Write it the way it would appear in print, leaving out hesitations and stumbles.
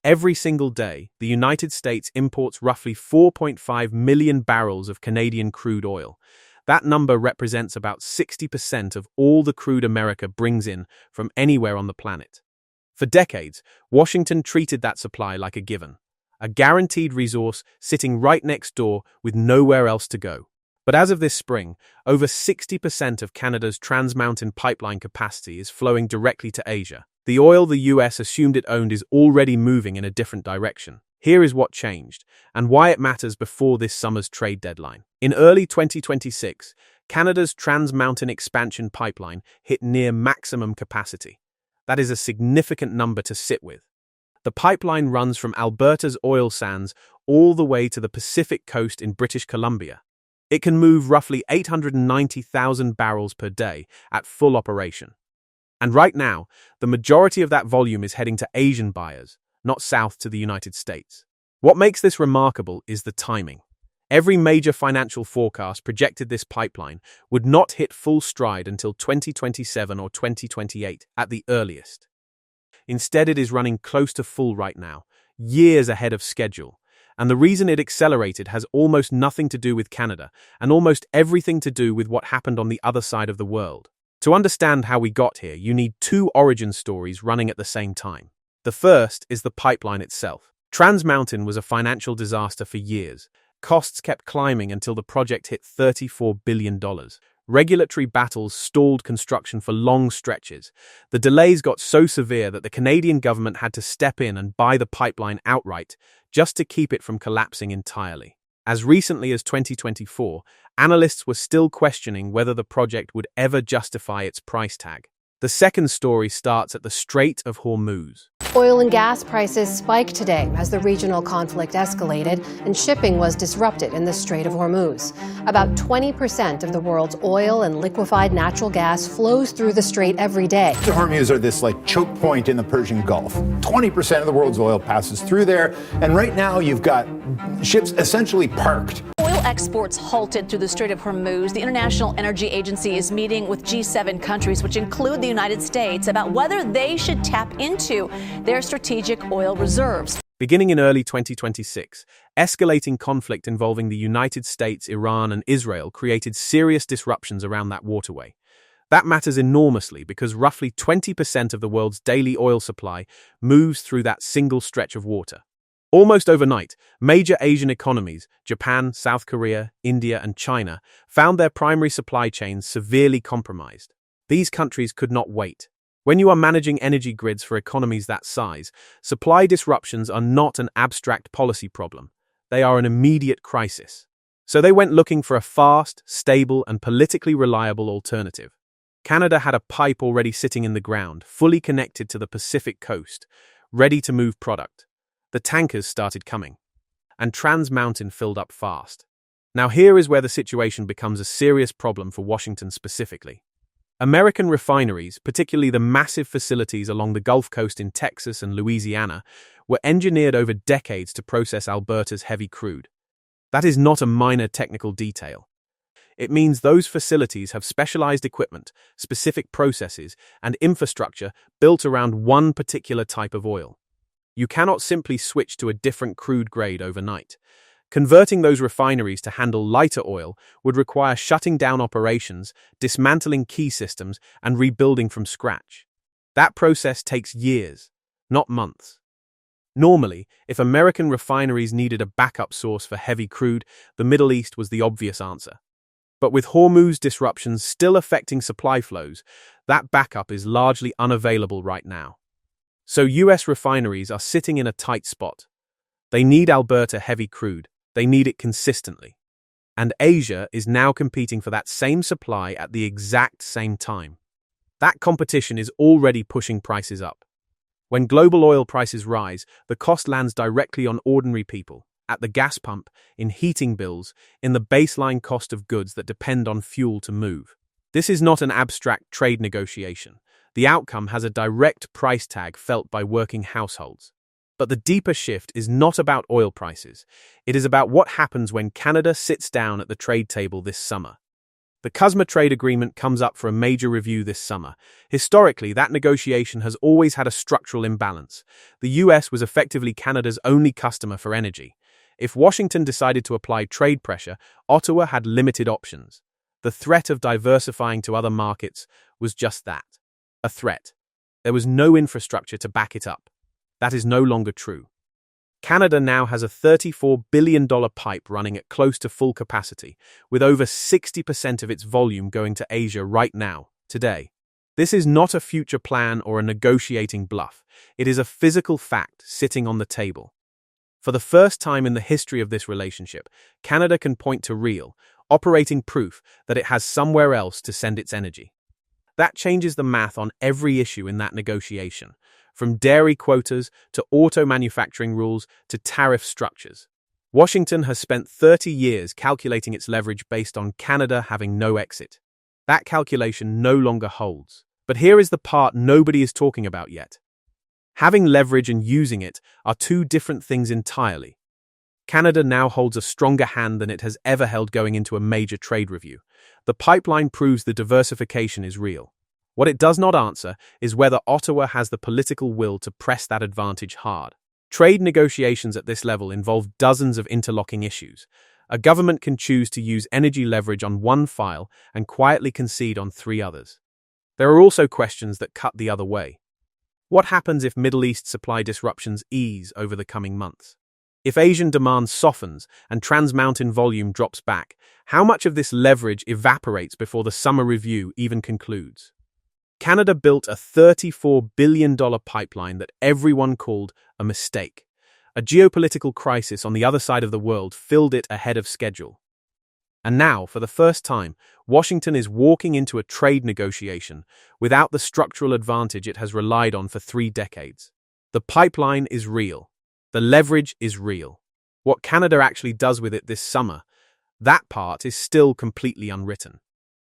Every single day, the United States imports roughly 4.5 million barrels of Canadian crude oil. That number represents about 60% of all the crude America brings in from anywhere on the planet. For decades, Washington treated that supply like a given, a guaranteed resource sitting right next door with nowhere else to go. But as of this spring, over 60% of Canada's Trans Mountain pipeline capacity is flowing directly to Asia. The oil the US assumed it owned is already moving in a different direction. Here is what changed, and why it matters before this summer's trade deadline. In early 2026, Canada's Trans Mountain expansion pipeline hit near maximum capacity. That is a significant number to sit with. The pipeline runs from Alberta's oil sands all the way to the Pacific coast in British Columbia. It can move roughly 890,000 barrels per day at full operation. And right now, the majority of that volume is heading to Asian buyers, not south to the United States. What makes this remarkable is the timing. Every major financial forecast projected this pipeline would not hit full stride until 2027 or 2028 at the earliest. Instead, it is running close to full right now, years ahead of schedule. And the reason it accelerated has almost nothing to do with Canada and almost everything to do with what happened on the other side of the world. To understand how we got here, you need two origin stories running at the same time. The first is the pipeline itself. Trans Mountain was a financial disaster for years. Costs kept climbing until the project hit $34 billion. Regulatory battles stalled construction for long stretches. The delays got so severe that the Canadian government had to step in and buy the pipeline outright just to keep it from collapsing entirely. As recently as 2024, analysts were still questioning whether the project would ever justify its price tag. The second story starts at the Strait of Hormuz. Oil and gas prices spiked today as the regional conflict escalated and shipping was disrupted in the Strait of Hormuz. About 20% of the world's oil and liquefied natural gas flows through the strait every day. The Hormuz are this choke point in the Persian Gulf. 20% of the world's oil passes through there, and right now you've got ships essentially parked. Oil exports halted through the Strait of Hormuz. The International Energy Agency is meeting with G7 countries, which include the United States, about whether they should tap into their strategic oil reserves. Beginning in early 2026, escalating conflict involving the United States, Iran, and Israel created serious disruptions around that waterway. That matters enormously because roughly 20% of the world's daily oil supply moves through that single stretch of water. Almost overnight, major Asian economies, Japan, South Korea, India, and China, found their primary supply chains severely compromised. These countries could not wait. When you are managing energy grids for economies that size, supply disruptions are not an abstract policy problem. They are an immediate crisis. So they went looking for a fast, stable, and politically reliable alternative. Canada had a pipe already sitting in the ground, fully connected to the Pacific coast, ready to move product. The tankers started coming, and Trans Mountain filled up fast. Now here is where the situation becomes a serious problem for Washington specifically. American refineries, particularly the massive facilities along the Gulf Coast in Texas and Louisiana, were engineered over decades to process Alberta's heavy crude. That is not a minor technical detail. It means those facilities have specialized equipment, specific processes, and infrastructure built around one particular type of oil. You cannot simply switch to a different crude grade overnight. Converting those refineries to handle lighter oil would require shutting down operations, dismantling key systems, and rebuilding from scratch. That process takes years, not months. Normally, if American refineries needed a backup source for heavy crude, the Middle East was the obvious answer. But with Hormuz disruptions still affecting supply flows, that backup is largely unavailable right now. So US refineries are sitting in a tight spot. They need Alberta heavy crude. They need it consistently. And Asia is now competing for that same supply at the exact same time. That competition is already pushing prices up. When global oil prices rise, the cost lands directly on ordinary people, at the gas pump, in heating bills, in the baseline cost of goods that depend on fuel to move. This is not an abstract trade negotiation. The outcome has a direct price tag felt by working households. But the deeper shift is not about oil prices. It is about what happens when Canada sits down at the trade table this summer. The CUSMA trade agreement comes up for a major review this summer. Historically, that negotiation has always had a structural imbalance. The US was effectively Canada's only customer for energy. If Washington decided to apply trade pressure, Ottawa had limited options. The threat of diversifying to other markets was just that, a threat. There was no infrastructure to back it up. That is no longer true. Canada now has a $34 billion pipe running at close to full capacity, with over 60% of its volume going to Asia right now, today. This is not a future plan or a negotiating bluff. It is a physical fact sitting on the table. For the first time in the history of this relationship, Canada can point to real, operating proof that it has somewhere else to send its energy. That changes the math on every issue in that negotiation, from dairy quotas to auto manufacturing rules to tariff structures. Washington has spent 30 years calculating its leverage based on Canada having no exit. That calculation no longer holds. But here is the part nobody is talking about yet. Having leverage and using it are two different things entirely. Canada now holds a stronger hand than it has ever held going into a major trade review. The pipeline proves the diversification is real. What it does not answer is whether Ottawa has the political will to press that advantage hard. Trade negotiations at this level involve dozens of interlocking issues. A government can choose to use energy leverage on one file and quietly concede on three others. There are also questions that cut the other way. What happens if Middle East supply disruptions ease over the coming months? If Asian demand softens and Trans-Mountain volume drops back, how much of this leverage evaporates before the summer review even concludes? Canada built a $34 billion pipeline that everyone called a mistake. A geopolitical crisis on the other side of the world filled it ahead of schedule. And now, for the first time, Washington is walking into a trade negotiation without the structural advantage it has relied on for 3 decades. The pipeline is real. The leverage is real. What Canada actually does with it this summer, that part is still completely unwritten.